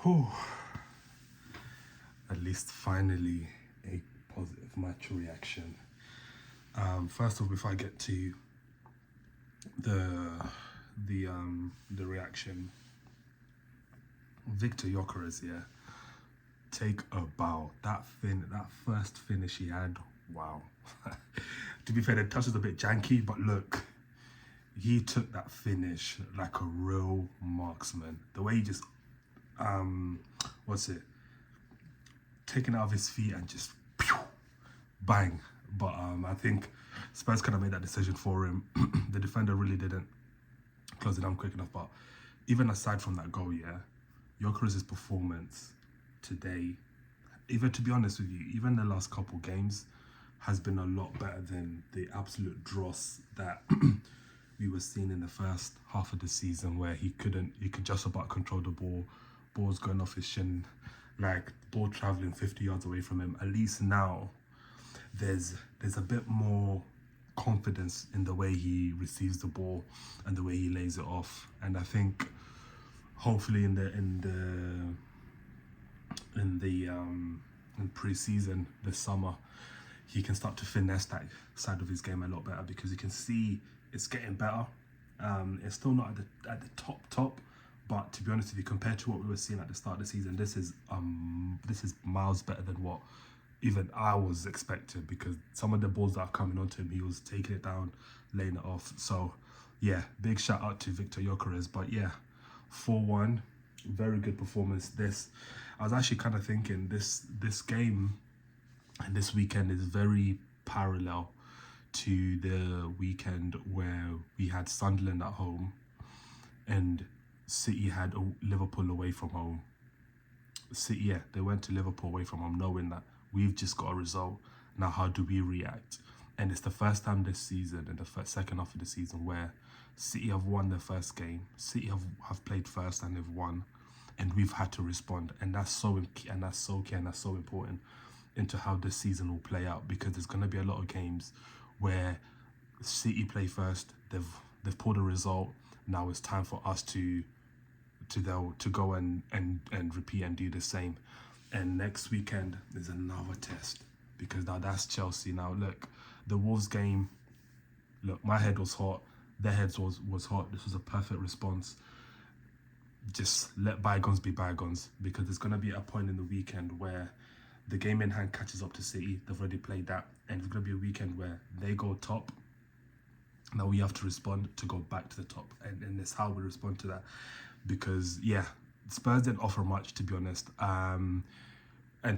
Whew. At least finally a positive match reaction. First of all, before I get to the the reaction, Victor Gyökeres, take a bow. That first finish he had, wow. To be fair, the touch is a bit janky, but look, he took that finish like a real marksman. The way he just, taking it out of his feet and just pew, bang. But I think Spurs kind of made that decision for him. The defender really didn't close it down quick enough. But even aside from that goal, Gyökeres' performance today, even to be honest with you, even the last couple games has been a lot better than the absolute dross that we were seeing in the first half of the season, where he could just about control the ball's going off his shin, like ball traveling 50 yards away from him. At least now there's a bit more confidence in the way he receives the ball and the way he lays it off. And I think hopefully in pre-season this summer, he can start to finesse that side of his game a lot better, because you can see it's getting better. It's still not at the top, but to be honest with you, compared to what we were seeing at the start of the season, this is miles better than what even I was expecting, because some of the balls that are coming onto him, he was taking it down, laying it off. So yeah, big shout out to Victor Gyökeres. But yeah, 4-1, very good performance. I was actually kind of thinking this game and this weekend is very parallel to the weekend where we had Sunderland at home and City had Liverpool away from home. City, they went to Liverpool away from home knowing that we've just got a result. Now, how do we react? And it's the first time this season, in the second half of the season, where City have won their first game. City have played first and they've won, and we've had to respond. And that's so key, and that's so important into how this season will play out, because there's going to be a lot of games where City play first, they've pulled a result. Now it's time for us to go and repeat and do the same. And next weekend is another test, because now that's Chelsea. Now look, the Wolves game, look, my head was hot, their heads was hot. This was a perfect response. Just let bygones be bygones, because there's going to be a point in the weekend where the game in hand catches up to City. They've already played that, and it's going to be a weekend where they go top. Now we have to respond to go back to the top, and it's how we respond to that. Because yeah, Spurs didn't offer much, to be honest. And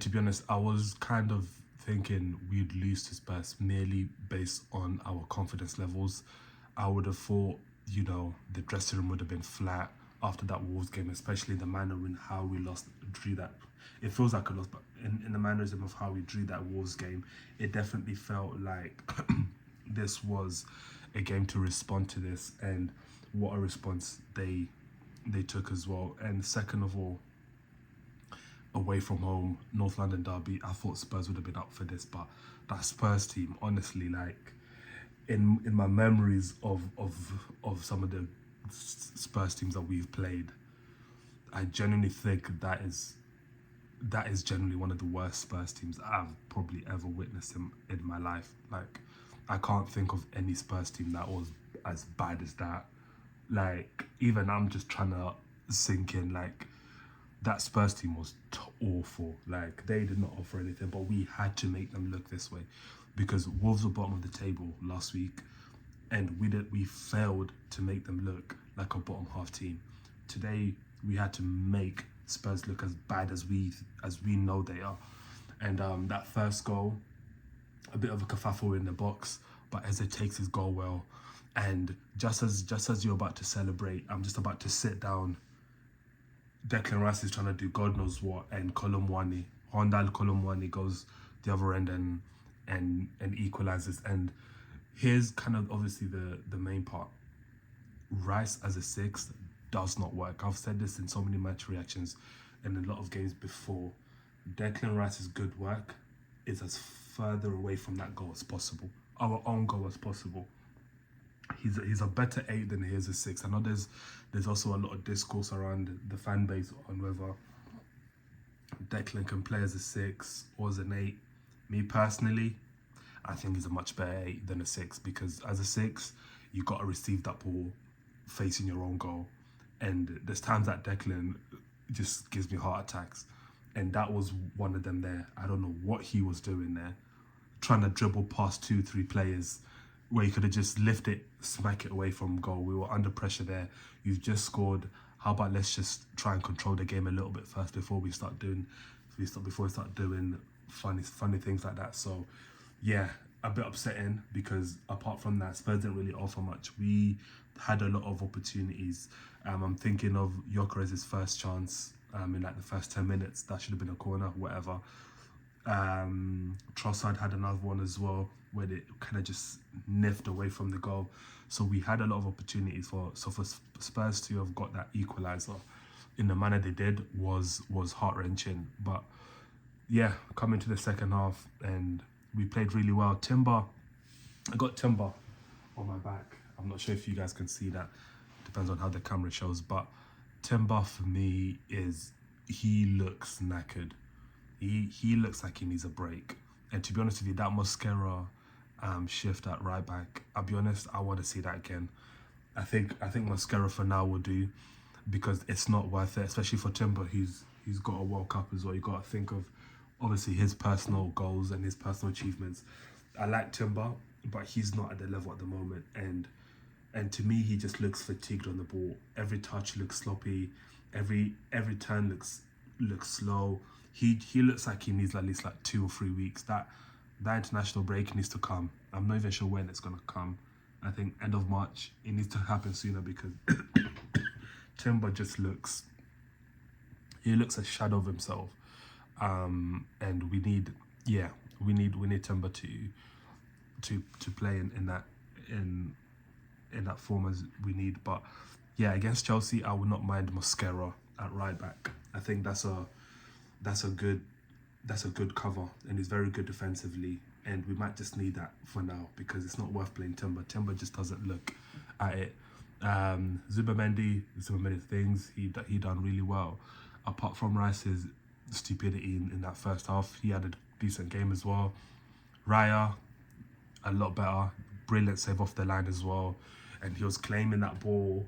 to be honest, I was kind of thinking we'd lose to Spurs merely based on our confidence levels. I would have thought, the dressing room would have been flat after that Wolves game, especially the manner in how we drew that. It feels like a loss, but in the mannerism of how we drew that Wolves game, it definitely felt like this was a game to respond to this, and what a response they took as well. And second of all, away from home, North London derby, I thought Spurs would have been up for this, but that Spurs team, honestly, like in my memories of some of the Spurs teams that we've played, I genuinely think that is generally one of the worst Spurs teams I've probably ever witnessed in my life. Like, I can't think of any Spurs team that was as bad as that. Like, even I'm just trying to sink in, like, that Spurs team was awful. Like, they did not offer anything, but we had to make them look this way, because Wolves were bottom of the table last week, and we failed to make them look like a bottom half team. Today, we had to make Spurs look as bad as we know they are. And that first goal, a bit of a kerfuffle in the box, but Eze takes his goal well. And just as you're about to celebrate, I'm just about to sit down. Declan Rice is trying to do God knows what, and Hondal Kolomwani goes the other end and equalizes. And here's kind of obviously the main part. Rice as a sixth does not work. I've said this in so many match reactions and a lot of games before. Declan Rice's good work is as further away from that goal as possible, our own goal as possible. He's a better 8 than he is a 6. I know there's also a lot of discourse around the fan base on whether Declan can play as a 6 or as an 8. Me personally, I think he's a much better 8 than a 6, because as a 6, you got to receive that ball facing your own goal. And there's times that Declan just gives me heart attacks. And that was one of them there. I don't know what he was doing there, trying to dribble past 2-3 players where you could have just lifted it, smack it away from goal. We were under pressure there. You've just scored. How about let's just try and control the game a little bit first before we start doing funny things like that. So yeah, a bit upsetting, because apart from that, Spurs didn't really offer much. We had a lot of opportunities. I'm thinking of Gyökeres' first chance in like the first 10 minutes. That should have been a corner, whatever. Trossard had another one as well, where they kind of just niffed away from the goal. So we had a lot of opportunities for Spurs to have got that equaliser in the manner they did was heart-wrenching. But yeah, coming to the second half, and we played really well. I got Timber on my back. I'm not sure if you guys can see that. Depends on how the camera shows. But Timber, for me, he looks knackered. He looks like he needs a break. And to be honest with you, that Mosquera shift at right back, I'll be honest, I want to see that again. I think Mosquera for now will do, because it's not worth it, especially for Timber. He's got a World Cup as well. You got to think of obviously his personal goals and his personal achievements. I like Timber, but he's not at the level at the moment. And to me, he just looks fatigued on the ball. Every touch looks sloppy. Every turn looks slow. He looks like he needs at least like 2 or 3 weeks. That international break needs to come. I'm not even sure when it's gonna come. I think end of March. It needs to happen sooner, because Timber just looks a shadow of himself. And we need Timber to play in that form as we need. But yeah, against Chelsea, I would not mind Mosquera at right back. I think that's a good cover, and he's very good defensively, and we might just need that for now, because it's not worth playing Timber. Timber just doesn't look at it. Zubimendi things, he done really well. Apart from Rice's stupidity in that first half, he had a decent game as well. Raya, a lot better. Brilliant save off the line as well, and he was claiming that ball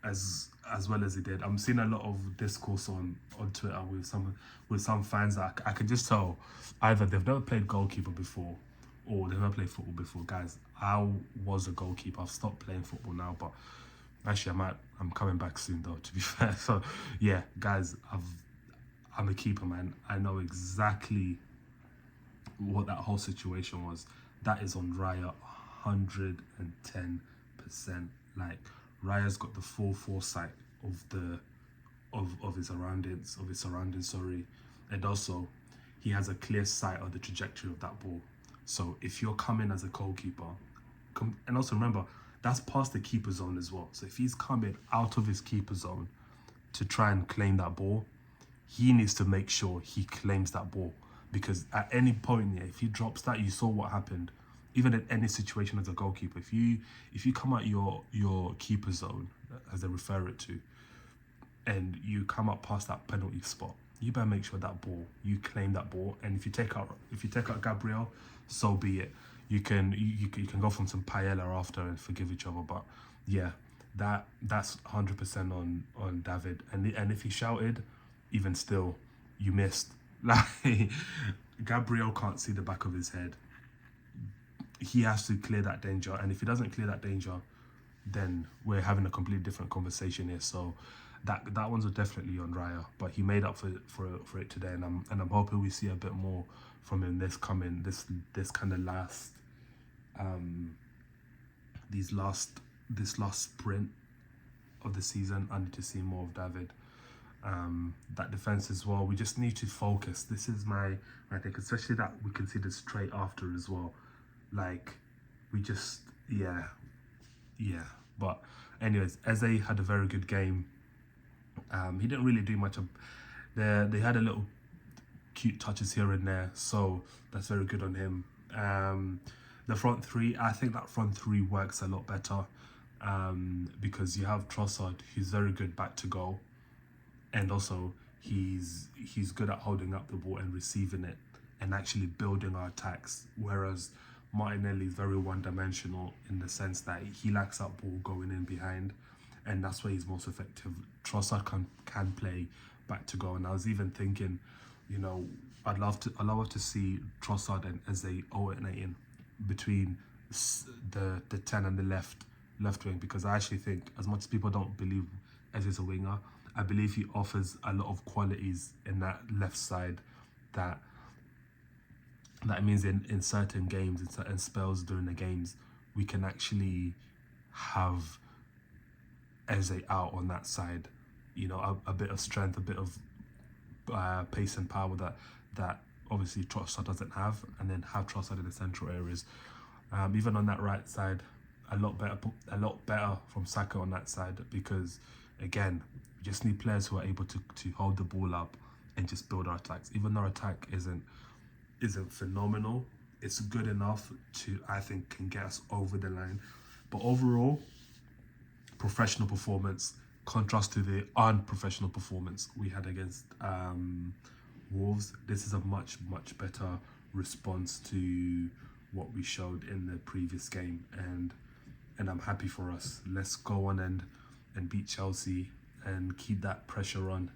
as well as he did. I'm seeing a lot of discourse on Twitter with some fans that I can just tell either they've never played goalkeeper before, or they've never played football before. Guys, I was a goalkeeper. I've stopped playing football now, but actually I'm coming back soon though, to be fair. So yeah, guys, I'm a keeper, man. I know exactly what that whole situation was. That is on Raya 110%. Like, Raya's got the full foresight of his surroundings, and also he has a clear sight of the trajectory of that ball. So if you're coming as a goalkeeper, and also remember, that's past the keeper zone as well. So if he's coming out of his keeper zone to try and claim that ball, he needs to make sure he claims that ball, because at any point, yeah, if he drops that, you saw what happened. Even in any situation as a goalkeeper, if you come out your keeper zone, as they refer it to, and you come up past that penalty spot, you better make sure that ball, you claim that ball. And if you take out Gabriel, so be it. You can go from some paella after and forgive each other. But yeah, that's 100% on David. And if he shouted, even still, you missed. Like, Gabriel can't see the back of his head. He has to clear that danger, and if he doesn't clear that danger, then we're having a completely different conversation here. So that one's definitely on Raya, but he made up for it today, and I'm hoping we see a bit more from him this kind of last this last sprint of the season. I need to see more of David. That defense as well, we just need to focus. This is my thing, especially that we conceded straight after as well. Like, we just, yeah. But anyways, Eze had a very good game. He didn't really do much. They had a little cute touches here and there, so that's very good on him. The front three, I think that front three works a lot better, because you have Trossard, who's very good back to goal, and also he's good at holding up the ball and receiving it and actually building our attacks. Whereas Martinelli is very one-dimensional in the sense that he lacks that ball going in behind, and that's where he's most effective. Trossard can play back to goal, and I was even thinking, you know, I'd love to see Trossard and Eze alternating between the 10 and the left wing, because I actually think, as much as people don't believe Eze is a winger, I believe he offers a lot of qualities in that left side that means in certain games, in certain spells during the games, we can actually have Eze out on that side. You know, a bit of strength, a bit of pace and power that obviously Trossard doesn't have, and then have Trossard in the central areas. Even on that right side, a lot better from Saka on that side, because again, we just need players who are able to hold the ball up and just build our attacks. Even though our attack isn't phenomenal, it's good enough to, I think, can get us over the line. But overall, professional performance, contrast to the unprofessional performance we had against Wolves. This is a much better response to what we showed in the previous game, and I'm happy for us. Let's go on and beat Chelsea and keep that pressure on,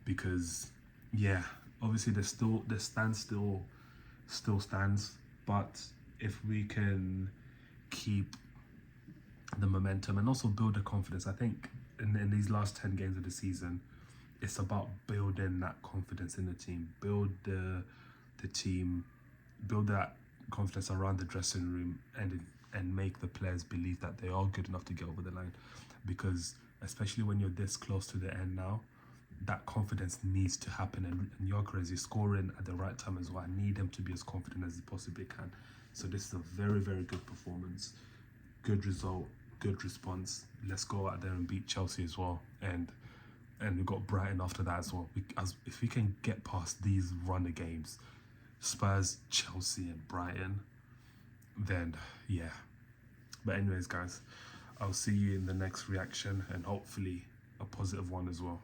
because yeah, obviously the standstill still stands, but if we can keep the momentum and also build the confidence, I think in these last 10 games of the season, it's about building that confidence in the team, build the team, build that confidence around the dressing room, and make the players believe that they are good enough to get over the line. Because especially when you're this close to the end now, that confidence needs to happen, and Gyökeres is scoring at the right time as well. I need him to be as confident as he possibly can. So this is a very good performance, good result, good response. Let's go out there and beat Chelsea as well, and we've got Brighton after that as well. If we can get past these run of games, Spurs, Chelsea and Brighton, then yeah. But anyways guys, I'll see you in the next reaction, and hopefully a positive one as well.